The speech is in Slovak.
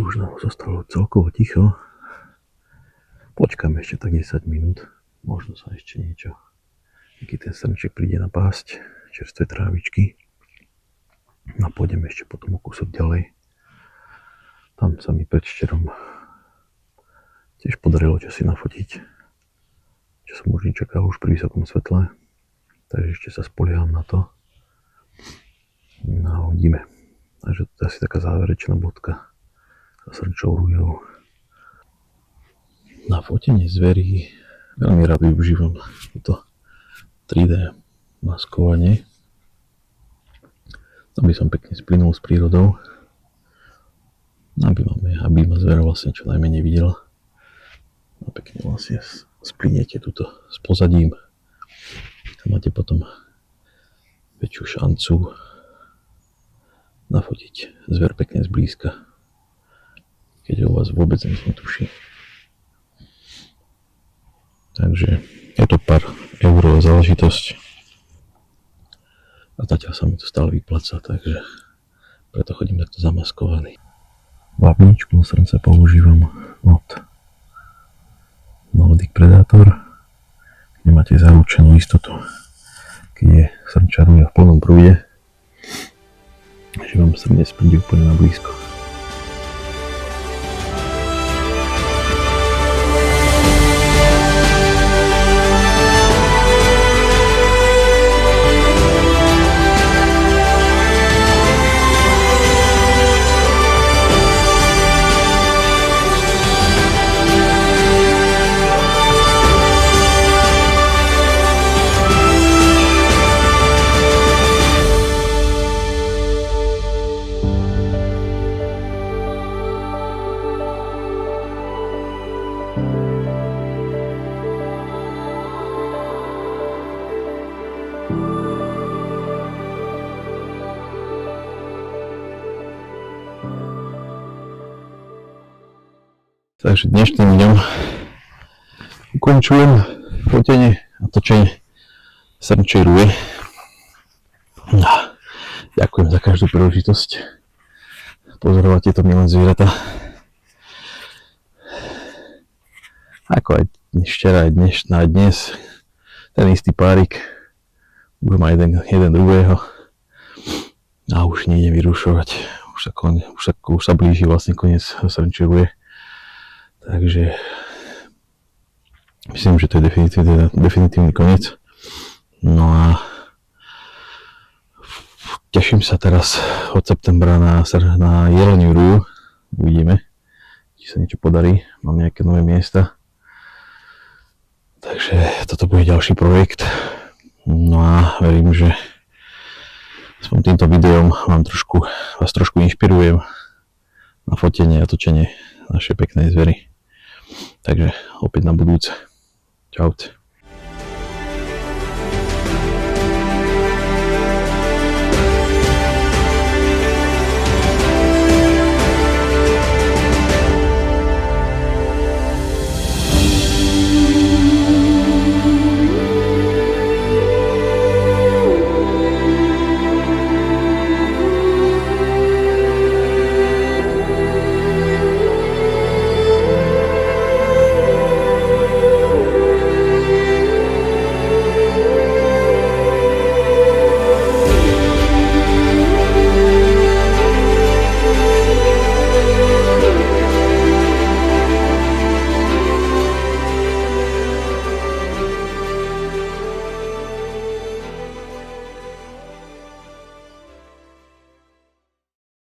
už nám zostalo celkovo ticho. Počkáme ešte tak 10 minút. Možno sa ešte niečo. Aký ten srnček príde napásť čerstvé trávičky. A pôjdeme ešte potom o kúsok ďalej. Tam sa mi pred šterom tiež podarilo čosi nafotiť. Čo som už nečakal už pri vysokom svetle. Takže ešte sa spolieham na to. No a uvidíme. Takže to je asi taká záverečná bodka za srnčou rujou. Na fotenie zverí veľmi rád využívam toto 3D maskovanie. Aby som pekne splynul s prírodou. Aby ma zvera vlastne čo najmenej videla. A pekne vlastne splynete tuto s pozadím. A máte potom väčšiu šancu nafotiť zver pekne zblízka. Keď o vás vôbec nič netuší. Takže je to pár eurová záležitosť. A zatiaľ sa mi to stále vypláca, takže preto chodím takto zamaskovaný. Vápničku srnce používam od Nordic Predator, kde máte zaručenú istotu, keď je srnča ruja v plnom prúde, že vám srnec príde úplne na blízko. Takže dnešným dňom ukončujem fotenie a točenie srnčej ruje. Ďakujem za každú príležitosť pozorovať tieto milé zvieratá. Ako aj včera, aj dnes ten istý párik už má jeden druhého a už nejde vyrušovať. Už sa blíži vlastne koniec srnčej ruje. Takže myslím, že to je definitívny koniec. No a teším sa teraz od septembra na jeleniu rúju. Uvidíme, či sa niečo podarí. Mám nejaké nové miesta. Takže toto bude ďalší projekt. No a verím, že aspoň týmto videom vás trošku inšpirujem na fotenie a točenie našej peknej zvery. Takže opäť na budúce. Čaute.